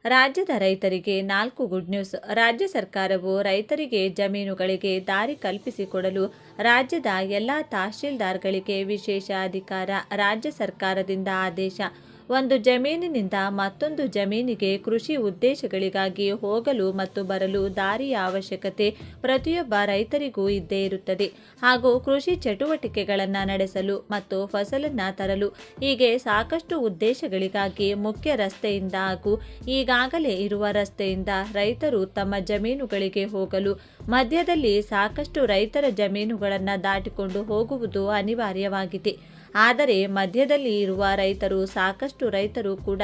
ರಾಜ್ಯದ ರೈತರಿಗೆ 4 good news. ರಾಜ್ಯ ಸರ್ಕಾರವು ರೈತರಿಗೆ ಜಮೀನುಗಳಿಗೆ ದಾರಿ ಕಲ್ಪಿಸಿಕೊಡಲು ರಾಜ್ಯದ ಎಲ್ಲ ತಹಶೀಲ್ದಾರ್ಗಳಿಗೆ ವಿಶೇಷ ಅಧಿಕಾರ. ರಾಜ್ಯ ಸರ್ಕಾರದಿಂದ ಆದೇಶ. ಒಂದು ಜಮೀನಿನಿಂದ ಮತ್ತೊಂದು ಜಮೀನಿಗೆ ಕೃಷಿ ಉದ್ದೇಶಗಳಿಗಾಗಿ ಹೋಗಲು ಮತ್ತು ಬರಲು ದಾರಿಯ ಅವಶ್ಯಕತೆ ಪ್ರತಿಯೊಬ್ಬ ರೈತರಿಗೂ ಇದ್ದೇ ಇರುತ್ತದೆ. ಹಾಗೂ ಕೃಷಿ ಚಟುವಟಿಕೆಗಳನ್ನು ನಡೆಸಲು ಮತ್ತು ಫಸಲನ್ನು ತರಲು ಹೀಗೆ ಸಾಕಷ್ಟು ಉದ್ದೇಶಗಳಿಗಾಗಿ ಮುಖ್ಯ ರಸ್ತೆಯಿಂದ ಹಾಗೂ ಈಗಾಗಲೇ ಇರುವ ರಸ್ತೆಯಿಂದ ರೈತರು ತಮ್ಮ ಜಮೀನುಗಳಿಗೆ ಹೋಗಲು ಮಧ್ಯದಲ್ಲಿ ಸಾಕಷ್ಟು ರೈತರ ಜಮೀನುಗಳನ್ನು ದಾಟಿಕೊಂಡು ಹೋಗುವುದು ಅನಿವಾರ್ಯವಾಗಿದೆ. ಆದರೆ ಮಧ್ಯದಲ್ಲಿ ಇರುವ ಸಾಕಷ್ಟು ರೈತರು ಕೂಡ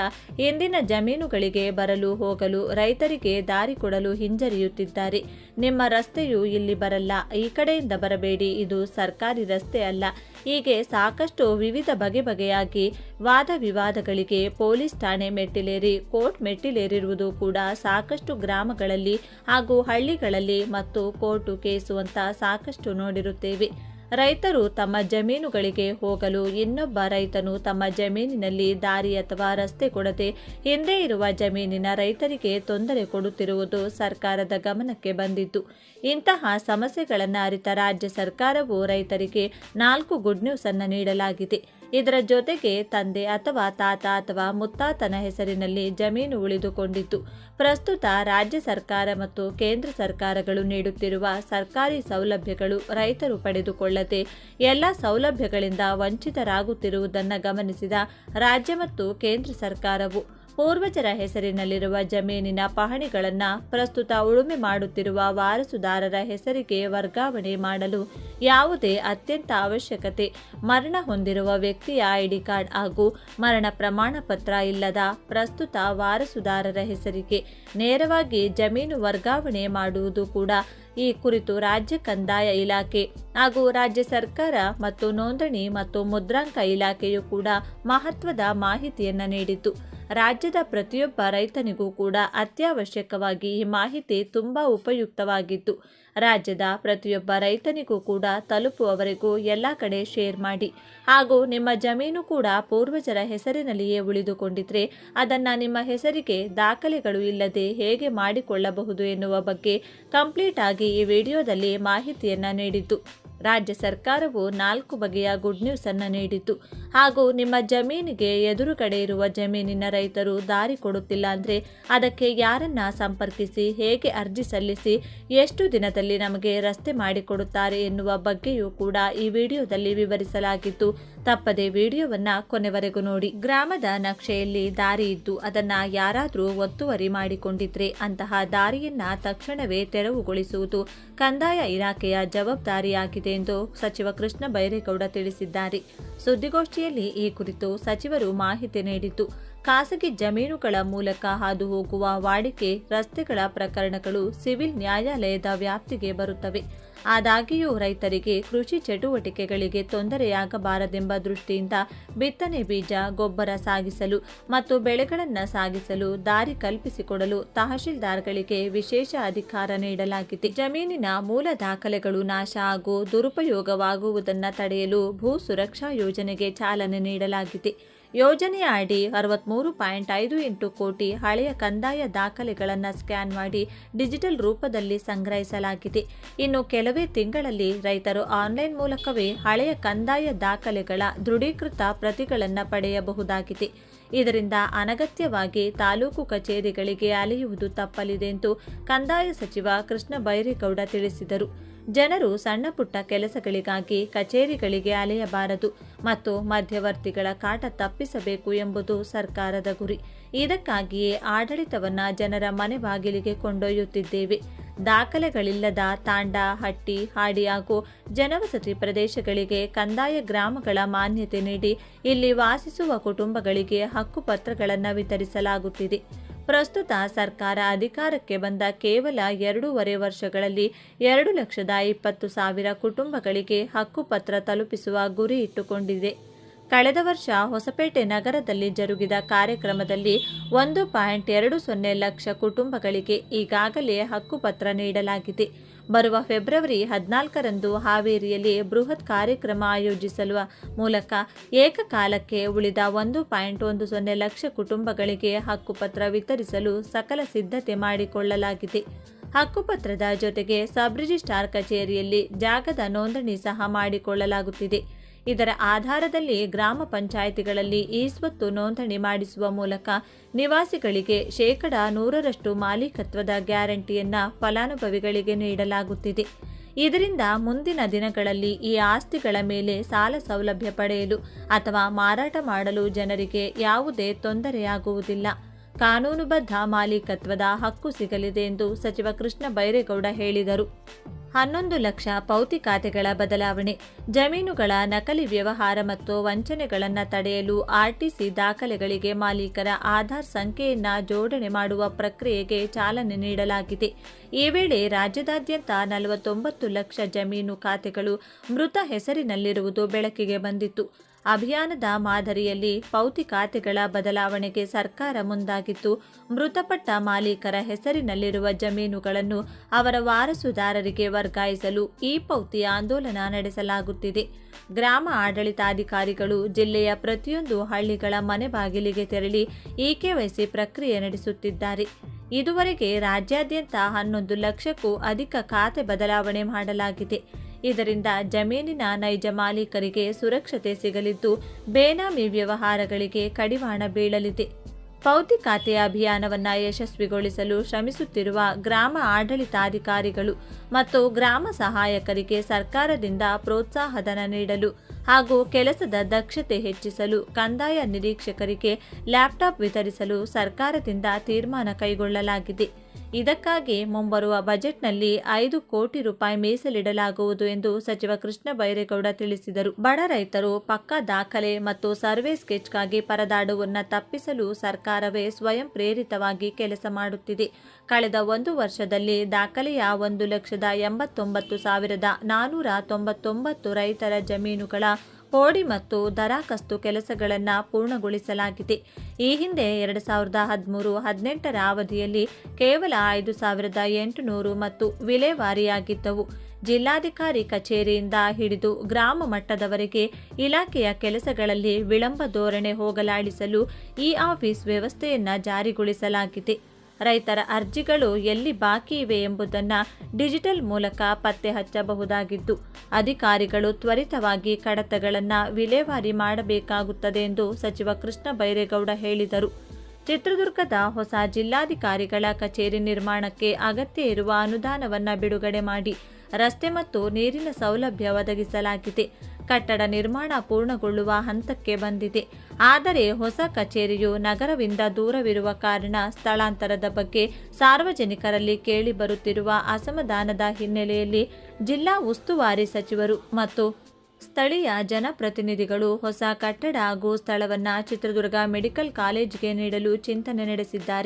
ಇಂದಿನ ಜಮೀನುಗಳಿಗೆ ಬರಲು ಹೋಗಲು ರೈತರಿಗೆ ದಾರಿ ಕೊಡಲು ಹಿಂಜರಿಯುತ್ತಿದ್ದಾರೆ. ನಿಮ್ಮ ರಸ್ತೆಯು ಇಲ್ಲಿ ಬರಲ್ಲ, ಈ ಕಡೆಯಿಂದ ಬರಬೇಡಿ, ಇದು ಸರ್ಕಾರಿ ರಸ್ತೆ ಅಲ್ಲ. ಹೀಗೆ ಸಾಕಷ್ಟು ವಿವಿಧ ಬಗೆಯಾಗಿ ವಾದ ವಿವಾದಗಳಿಗೆ ಪೊಲೀಸ್ ಠಾಣೆ ಮೆಟ್ಟಿಲೇರಿ ಕೋರ್ಟ್ ಮೆಟ್ಟಿಲೇರಿರುವುದು ಕೂಡ ಸಾಕಷ್ಟು ಗ್ರಾಮಗಳಲ್ಲಿ ಹಾಗೂ ಹಳ್ಳಿಗಳಲ್ಲಿ ಮತ್ತು ಕೋರ್ಟು ಕೇಸು ಅಂತ ಸಾಕಷ್ಟು ನೋಡಿರುತ್ತೇವೆ. ರೈತರು ತಮ್ಮ ಜಮೀನುಗಳಿಗೆ ಹೋಗಲು ಇನ್ನೊಬ್ಬ ರೈತನು ತಮ್ಮ ಜಮೀನಿನಲ್ಲಿ ದಾರಿ ಅಥವಾ ರಸ್ತೆ ಕೊಡದೆ ಹಿಂದೆ ಇರುವ ಜಮೀನಿನ ರೈತರಿಗೆ ತೊಂದರೆ ಕೊಡುತ್ತಿರುವುದು ಸರ್ಕಾರದ ಗಮನಕ್ಕೆ ಬಂದಿತ್ತು. ಇಂತಹ ಸಮಸ್ಯೆಗಳನ್ನು ಅರಿತ ರಾಜ್ಯ ಸರ್ಕಾರವು ರೈತರಿಗೆ 4 ಗುಡ್ ನ್ಯೂಸ್ ಅನ್ನು ನೀಡಲಾಗಿದೆ. ಇದರ ಜೊತೆಗೆ ತಂದೆ ಅಥವಾ ತಾತ ಅಥವಾ ಮುತ್ತಾತನ ಹೆಸರಿನಲ್ಲಿ ಜಮೀನು ಉಳಿದುಕೊಂಡಿತ್ತು. ಪ್ರಸ್ತುತ ರಾಜ್ಯ ಸರ್ಕಾರ ಮತ್ತು ಕೇಂದ್ರ ಸರ್ಕಾರಗಳು ನೀಡುತ್ತಿರುವ ಸರ್ಕಾರಿ ಸೌಲಭ್ಯಗಳು ರೈತರು ಪಡೆದುಕೊಳ್ಳದೆ ಎಲ್ಲ ಸೌಲಭ್ಯಗಳಿಂದ ವಂಚಿತರಾಗುತ್ತಿರುವುದನ್ನು ಗಮನಿಸಿದ ರಾಜ್ಯ ಮತ್ತು ಕೇಂದ್ರ ಸರ್ಕಾರವು ಪೂರ್ವಜರ ಹೆಸರಿನಲ್ಲಿರುವ ಜಮೀನಿನ ಪಹಣಿಗಳನ್ನು ಪ್ರಸ್ತುತ ಉಳುಮೆ ಮಾಡುತ್ತಿರುವ ವಾರಸುದಾರರ ಹೆಸರಿಗೆ ವರ್ಗಾವಣೆ ಮಾಡಲು ಯಾವುದೇ ಅತ್ಯಂತ ಅವಶ್ಯಕತೆ ಮರಣ ಹೊಂದಿರುವ ವ್ಯಕ್ತಿಯ ಐಡಿ ಕಾರ್ಡ್ ಹಾಗೂ ಮರಣ ಪ್ರಮಾಣ ಪತ್ರ ಇಲ್ಲದ ಪ್ರಸ್ತುತ ವಾರಸುದಾರರ ಹೆಸರಿಗೆ ನೇರವಾಗಿ ಜಮೀನು ವರ್ಗಾವಣೆ ಮಾಡುವುದು ಕೂಡ ಈ ಕುರಿತು ರಾಜ್ಯ ಕಂದಾಯ ಇಲಾಖೆ ಹಾಗೂ ರಾಜ್ಯ ಸರ್ಕಾರ ಮತ್ತು ನೋಂದಣಿ ಮತ್ತು ಮುದ್ರಾಂಕ ಇಲಾಖೆಯು ಕೂಡ ಮಹತ್ವದ ಮಾಹಿತಿಯನ್ನು ನೀಡಿತು. ರಾಜ್ಯದ ಪ್ರತಿಯೊಬ್ಬ ರೈತನಿಗೂ ಕೂಡ ಅತ್ಯವಶ್ಯಕವಾಗಿ ಈ ಮಾಹಿತಿ ತುಂಬಾ ಉಪಯುಕ್ತವಾಗಿತ್ತು. ರಾಜ್ಯದ ಪ್ರತಿಯೊಬ್ಬ ರೈತನಿಗೂ ಕೂಡ ತಲುಪುವವರೆಗೂ ಎಲ್ಲ ಕಡೆ ಶೇರ್ ಮಾಡಿ. ಹಾಗೂ ನಿಮ್ಮ ಜಮೀನು ಕೂಡ ಪೂರ್ವಜರ ಹೆಸರಿನಲ್ಲಿಯೇ ಉಳಿದುಕೊಂಡಿದ್ರೆ ಅದನ್ನು ನಿಮ್ಮ ಹೆಸರಿಗೆ ದಾಖಲೆಗಳು ಇಲ್ಲದೆ ಹೇಗೆ ಮಾಡಿಕೊಳ್ಳಬಹುದು ಎನ್ನುವ ಬಗ್ಗೆ ಕಂಪ್ಲೀಟ್ ಆಗಿ ಈ ವಿಡಿಯೋದಲ್ಲಿ ಮಾಹಿತಿಯನ್ನು ನೀಡಿತು. ರಾಜ್ಯ ಸರ್ಕಾರವು 4 ಬಗೆಯ ಗುಡ್ ನ್ಯೂಸ್ ಅನ್ನು ನೀಡಿತು. ಹಾಗೂ ನಿಮ್ಮ ಜಮೀನಿಗೆ ಎದುರುಗಡೆ ಇರುವ ಜಮೀನಿನ ರೈತರು ದಾರಿ ಕೊಡುತ್ತಿಲ್ಲ ಅಂದರೆ ಅದಕ್ಕೆ ಯಾರನ್ನ ಸಂಪರ್ಕಿಸಿ, ಹೇಗೆ ಅರ್ಜಿ ಸಲ್ಲಿಸಿ, ಎಷ್ಟು ದಿನದಲ್ಲಿ ನಮಗೆ ರಸ್ತೆ ಮಾಡಿಕೊಡುತ್ತಾರೆ ಎನ್ನುವ ಬಗ್ಗೆಯೂ ಕೂಡ ಈ ವಿಡಿಯೋದಲ್ಲಿ ವಿವರಿಸಲಾಗಿತ್ತು. ತಪ್ಪದೆ ವಿಡಿಯೋವನ್ನ ಕೊನೆವರೆಗೂ ನೋಡಿ. ಗ್ರಾಮದ ನಕ್ಷೆಯಲ್ಲಿ ದಾರಿ ಇದ್ದು ಅದನ್ನ ಯಾರಾದರೂ ಒತ್ತುವರಿ ಮಾಡಿಕೊಂಡಿದ್ರೆ ಅಂತಹ ದಾರಿಯನ್ನ ತಕ್ಷಣವೇ ತೆರವುಗೊಳಿಸುವುದು ಕಂದಾಯ ಇಲಾಖೆಯ ಜವಾಬ್ದಾರಿಯಾಗಿದೆ ಎಂದು ಸಚಿವ ಕೃಷ್ಣ ಬೈರೇಗೌಡ ತಿಳಿಸಿದ್ದಾರೆ. ಸುದ್ದಿಗೋಷ್ಠಿಯಲ್ಲಿ ಈ ಕುರಿತು ಸಚಿವರು ಮಾಹಿತಿ ನೀಡಿದ್ದು, ಖಾಸಗಿ ಜಮೀನುಗಳ ಮೂಲಕ ಹಾದು ಹೋಗುವ ವಾಡಿಕೆ ರಸ್ತೆಗಳ ಪ್ರಕರಣಗಳು ಸಿವಿಲ್ ನ್ಯಾಯಾಲಯದ ವ್ಯಾಪ್ತಿಗೆ ಬರುತ್ತವೆ. ಆದಾಗ್ಯೂ ರೈತರಿಗೆ ಕೃಷಿ ಚಟುವಟಿಕೆಗಳಿಗೆ ತೊಂದರೆಯಾಗಬಾರದೆಂಬ ದೃಷ್ಟಿಯಿಂದ ಬಿತ್ತನೆ ಬೀಜ, ಗೊಬ್ಬರ ಸಾಗಿಸಲು ಮತ್ತು ಬೆಳೆಗಳನ್ನು ಸಾಗಿಸಲು ದಾರಿ ಕಲ್ಪಿಸಿಕೊಡಲು ತಹಶೀಲ್ದಾರ್ಗಳಿಗೆ ವಿಶೇಷ ಅಧಿಕಾರ ನೀಡಲಾಗಿದೆ. ಜಮೀನಿನ ಮೂಲ ದಾಖಲೆಗಳು ನಾಶ ಹಾಗೂ ದುರುಪಯೋಗವಾಗುವುದನ್ನು ತಡೆಯಲು ಭೂ ಸುರಕ್ಷಾ ಯೋಜನೆಗೆ ಚಾಲನೆ ನೀಡಲಾಗಿದೆ. ಯೋಜನೆಯ ಅಡಿ 63.58 ಕೋಟಿ ಹಳೆಯ ಕಂದಾಯ ದಾಖಲೆಗಳನ್ನು ಸ್ಕ್ಯಾನ್ ಮಾಡಿ ಡಿಜಿಟಲ್ ರೂಪದಲ್ಲಿ ಸಂಗ್ರಹಿಸಲಾಗಿದೆ. ಇನ್ನು ಕೆಲವೇ ತಿಂಗಳಲ್ಲಿ ರೈತರು ಆನ್ಲೈನ್ ಮೂಲಕವೇ ಹಳೆಯ ಕಂದಾಯ ದಾಖಲೆಗಳ ದೃಢೀಕೃತ ಪ್ರತಿಗಳನ್ನು ಪಡೆಯಬಹುದಾಗಿದೆ. ಇದರಿಂದ ಅನಗತ್ಯವಾಗಿ ತಾಲೂಕು ಕಚೇರಿಗಳಿಗೆ ಅಲೆಯುವುದು ತಪ್ಪಲಿದೆ ಎಂದು ಕಂದಾಯ ಸಚಿವ ಕೃಷ್ಣ ಬೈರೇಗೌಡ ತಿಳಿಸಿದರು. ಜನರು ಸಣ್ಣ ಪುಟ್ಟ ಕೆಲಸಗಳಿಗಾಗಿ ಕಚೇರಿಗಳಿಗೆ ಅಲೆಯಬಾರದು ಮತ್ತು ಮಧ್ಯವರ್ತಿಗಳ ಕಾಟ ತಪ್ಪಿಸಬೇಕು ಎಂಬುದು ಸರ್ಕಾರದ ಗುರಿ. ಇದಕ್ಕಾಗಿಯೇ ಆಡಳಿತವನ್ನು ಜನರ ಮನೆ ಬಾಗಿಲಿಗೆ ಕೊಂಡೊಯ್ಯುತ್ತಿದ್ದೇವೆ. ದಾಖಲೆಗಳಿಲ್ಲದ ತಾಂಡ, ಹಟ್ಟಿ, ಹಾಡಿ ಹಾಗೂ ಜನವಸತಿ ಪ್ರದೇಶಗಳಿಗೆ ಕಂದಾಯ ಗ್ರಾಮಗಳ ಮಾನ್ಯತೆ ನೀಡಿ ಇಲ್ಲಿ ವಾಸಿಸುವ ಕುಟುಂಬಗಳಿಗೆ ಹಕ್ಕುಪತ್ರಗಳನ್ನು ವಿತರಿಸಲಾಗುತ್ತಿದೆ. ಪ್ರಸ್ತುತ ಸರ್ಕಾರ ಅಧಿಕಾರಕ್ಕೆ ಬಂದ ಕೇವಲ 2.5 ವರ್ಷಗಳಲ್ಲಿ 2,20,000 ಕುಟುಂಬಗಳಿಗೆ ಹಕ್ಕುಪತ್ರ ತಲುಪಿಸುವ ಗುರಿ ಇಟ್ಟುಕೊಂಡಿದೆ. ಕಳೆದ ವರ್ಷ ಹೊಸಪೇಟೆ ನಗರದಲ್ಲಿ ಜರುಗಿದ ಕಾರ್ಯಕ್ರಮದಲ್ಲಿ 1.20 ಲಕ್ಷ ಕುಟುಂಬಗಳಿಗೆ ಈಗಾಗಲೇ ಹಕ್ಕುಪತ್ರ ನೀಡಲಾಗಿದೆ. ಬರುವ ಫೆಬ್ರವರಿ 14ರಂದು ಹಾವೇರಿಯಲ್ಲಿ ಬೃಹತ್ ಕಾರ್ಯಕ್ರಮ ಆಯೋಜಿಸುವ ಮೂಲಕ ಏಕಕಾಲಕ್ಕೆ ಉಳಿದ 1.10 ಲಕ್ಷ ಕುಟುಂಬಗಳಿಗೆ ಹಕ್ಕುಪತ್ರ ವಿತರಿಸಲು ಸಕಲ ಸಿದ್ಧತೆ ಮಾಡಿಕೊಳ್ಳಲಾಗಿದೆ. ಹಕ್ಕುಪತ್ರದ ಜೊತೆಗೆ ಸಬ್ ರಿಜಿಸ್ಟ್ರಾರ್ ಕಚೇರಿಯಲ್ಲಿ ಜಾಗದ ನೋಂದಣಿ ಸಹ ಮಾಡಿಕೊಳ್ಳಲಾಗುತ್ತಿದೆ. ಇದರ ಆಧಾರದಲ್ಲಿ ಗ್ರಾಮ ಪಂಚಾಯಿತಿಗಳಲ್ಲಿ ಈ ಸ್ವತ್ತು ನೋಂದಣಿ ಮಾಡಿಸುವ ಮೂಲಕ ನಿವಾಸಿಗಳಿಗೆ 100% ಮಾಲೀಕತ್ವದ ಗ್ಯಾರಂಟಿಯನ್ನು ಫಲಾನುಭವಿಗಳಿಗೆ ನೀಡಲಾಗುತ್ತಿದೆ. ಇದರಿಂದ ಮುಂದಿನ ದಿನಗಳಲ್ಲಿ ಈ ಆಸ್ತಿಗಳ ಮೇಲೆ ಸಾಲ ಸೌಲಭ್ಯ ಪಡೆಯಲು ಅಥವಾ ಮಾರಾಟ ಮಾಡಲು ಜನರಿಗೆ ಯಾವುದೇ ತೊಂದರೆಯಾಗುವುದಿಲ್ಲ. ಕಾನೂನುಬದ್ಧ ಮಾಲೀಕತ್ವದ ಹಕ್ಕು ಸಿಗಲಿದೆ ಎಂದು ಸಚಿವ ಕೃಷ್ಣ ಬೈರೇಗೌಡ ಹೇಳಿದರು. 11 ಲಕ್ಷ ಪೌತಿ ಖಾತೆಗಳ ಬದಲಾವಣೆ, ಜಮೀನುಗಳ ನಕಲಿ ವ್ಯವಹಾರ ಮತ್ತು ವಂಚನೆಗಳನ್ನು ತಡೆಯಲು ಆರ್ಟಿಸಿ ದಾಖಲೆಗಳಿಗೆ ಮಾಲೀಕರ ಆಧಾರ್ ಸಂಖ್ಯೆಯನ್ನು ಜೋಡಣೆ ಮಾಡುವ ಪ್ರಕ್ರಿಯೆಗೆ ಚಾಲನೆ ನೀಡಲಾಗಿದೆ. ಈ ವೇಳೆ ರಾಜ್ಯದಾದ್ಯಂತ 49 ಲಕ್ಷ ಜಮೀನು ಖಾತೆಗಳು ಮೃತ ಹೆಸರಿನಲ್ಲಿರುವುದು ಬೆಳಕಿಗೆ ಬಂದಿತ್ತು. ಅಭಿಯಾನದ ಮಾದರಿಯಲ್ಲಿ ಪೌತಿ ಖಾತೆಗಳ ಬದಲಾವಣೆಗೆ ಸರ್ಕಾರ ಮುಂದಾಗಿದ್ದು, ಮೃತಪಟ್ಟ ಮಾಲೀಕರ ಹೆಸರಿನಲ್ಲಿರುವ ಜಮೀನುಗಳನ್ನು ಅವರ ವಾರಸುದಾರರಿಗೆ ವರ್ಗಾಯಿಸಲು ಈ ಪೌತಿ ಆಂದೋಲನ ನಡೆಸಲಾಗುತ್ತಿದೆ. ಗ್ರಾಮ ಆಡಳಿತಾಧಿಕಾರಿಗಳು ಜಿಲ್ಲೆಯ ಪ್ರತಿಯೊಂದು ಹಳ್ಳಿಗಳ ಮನೆ ಬಾಗಿಲಿಗೆ ತೆರಳಿ ಇಕೆವೈಸಿ ಪ್ರಕ್ರಿಯೆ ನಡೆಸುತ್ತಿದ್ದಾರೆ. ಇದುವರೆಗೆ ರಾಜ್ಯಾದ್ಯಂತ 11 ಲಕ್ಷಕ್ಕೂ ಅಧಿಕ ಖಾತೆ ಬದಲಾವಣೆ ಮಾಡಲಾಗಿದೆ. ಇದರಿಂದ ಜಮೀನಿನ ನೈಜ ಮಾಲೀಕರಿಗೆ ಸುರಕ್ಷತೆ ಸಿಗಲಿದ್ದು, ಬೇನಾಮಿ ವ್ಯವಹಾರಗಳಿಗೆ ಕಡಿವಾಣ ಬೀಳಲಿದೆ. ಪೌತಿ ಖಾತೆ ಅಭಿಯಾನವನ್ನು ಯಶಸ್ವಿಗೊಳಿಸಲು ಶ್ರಮಿಸುತ್ತಿರುವ ಗ್ರಾಮ ಆಡಳಿತಾಧಿಕಾರಿಗಳು ಮತ್ತು ಗ್ರಾಮ ಸಹಾಯಕರಿಗೆ ಸರ್ಕಾರದಿಂದ ಪ್ರೋತ್ಸಾಹಧನ ನೀಡಲು ಹಾಗೂ ಕೆಲಸದ ದಕ್ಷತೆ ಹೆಚ್ಚಿಸಲು ಕಂದಾಯ ನಿರೀಕ್ಷಕರಿಗೆ ಲ್ಯಾಪ್ಟಾಪ್ ವಿತರಿಸಲು ಸರ್ಕಾರದಿಂದ ತೀರ್ಮಾನ ಕೈಗೊಳ್ಳಲಾಗಿದೆ. ಇದಕ್ಕಾಗಿ ಮುಂಬರುವ ಬಜೆಟ್ನಲ್ಲಿ 5 ಕೋಟಿ ರೂಪಾಯಿ ಮೀಸಲಿಡಲಾಗುವುದು ಎಂದು ಸಚಿವ ಕೃಷ್ಣ ಬೈರೇಗೌಡ ತಿಳಿಸಿದರು. ಬಡ ರೈತರು ಪಕ್ಕಾ ದಾಖಲೆ ಮತ್ತು ಸರ್ವೆ ಸ್ಕೆಚ್ಗಾಗಿ ಪರದಾಡುವನ್ನು ತಪ್ಪಿಸಲು ಸರ್ಕಾರವೇ ಸ್ವಯಂ ಪ್ರೇರಿತವಾಗಿ ಕೆಲಸ ಮಾಡುತ್ತಿದೆ. ಕಳೆದ 1 ವರ್ಷದಲ್ಲಿ ದಾಖಲೆಯ 1,89,499 ರೈತರ ಜಮೀನುಗಳ ಪೋಡಿ ಮತ್ತು ದರಾಖಸ್ತು ಕೆಲಸಗಳನ್ನು ಪೂರ್ಣಗೊಳಿಸಲಾಗಿದೆ. ಈ ಹಿಂದೆ 2013-18ರ ಅವಧಿಯಲ್ಲಿ ಕೇವಲ 5,800 ಮತ್ತು ವಿಲೇವಾರಿಯಾಗಿದ್ದವು. ಜಿಲ್ಲಾಧಿಕಾರಿ ಕಚೇರಿಯಿಂದ ಹಿಡಿದು ಗ್ರಾಮ ಮಟ್ಟದವರೆಗೆ ಇಲಾಖೆಯ ಕೆಲಸಗಳಲ್ಲಿ ವಿಳಂಬ ಧೋರಣೆ ಹೋಗಲಾಡಿಸಲು ಈ ಆಫೀಸ್ ವ್ಯವಸ್ಥೆಯನ್ನು ಜಾರಿಗೊಳಿಸಲಾಗಿದೆ. ರೈತರ ಅರ್ಜಿಗಳು ಎಲ್ಲಿ ಬಾಕಿ ಇವೆ ಎಂಬುದನ್ನು ಡಿಜಿಟಲ್ ಮೂಲಕ ಪತ್ತೆ ಹಚ್ಚಬಹುದಾಗಿದ್ದು, ಅಧಿಕಾರಿಗಳು ತ್ವರಿತವಾಗಿ ಕಡತಗಳನ್ನು ವಿಲೇವಾರಿ ಮಾಡಬೇಕಾಗುತ್ತದೆ ಎಂದು ಸಚಿವ ಕೃಷ್ಣ ಬೈರೇಗೌಡ ಹೇಳಿದರು. ಚಿತ್ರದುರ್ಗದ ಹೊಸ ಜಿಲ್ಲಾಧಿಕಾರಿಗಳ ಕಚೇರಿ ನಿರ್ಮಾಣಕ್ಕೆ ಅಗತ್ಯ ಇರುವ ಅನುದಾನವನ್ನು ಬಿಡುಗಡೆ ಮಾಡಿ ರಸ್ತೆ ಮತ್ತು ನೀರಿನ ಸೌಲಭ್ಯ ಒದಗಿಸಲಾಗಿದೆ. ಕಟ್ಟಡ ನಿರ್ಮಾಣ ಪೂರ್ಣಗೊಳ್ಳುವ ಹಂತಕ್ಕೆ ಬಂದಿದೆ. ಆದರೆ ಹೊಸ ಕಚೇರಿಯು ನಗರದಿಂದ ದೂರವಿರುವ ಕಾರಣ ಸ್ಥಳಾಂತರದ ಬಗ್ಗೆ ಸಾರ್ವಜನಿಕರಲ್ಲಿ ಕೇಳಿಬರುತ್ತಿರುವ ಅಸಮಾಧಾನದ ಹಿನ್ನೆಲೆಯಲ್ಲಿ ಜಿಲ್ಲಾ ಉಸ್ತುವಾರಿ ಸಚಿವರು ಮತ್ತು ಸ್ಥಳೀಯ ಜನಪ್ರತಿನಿಧಿಗಳು ಹೊಸ ಕಟ್ಟಡ ಹಾಗೂ ಸ್ಥಳವನ್ನು ಚಿತ್ರದುರ್ಗ ಮೆಡಿಕಲ್ ಕಾಲೇಜಿಗೆ ನೀಡಲು ಚಿಂತನೆ ನಡೆಸಿದ್ದಾರೆ.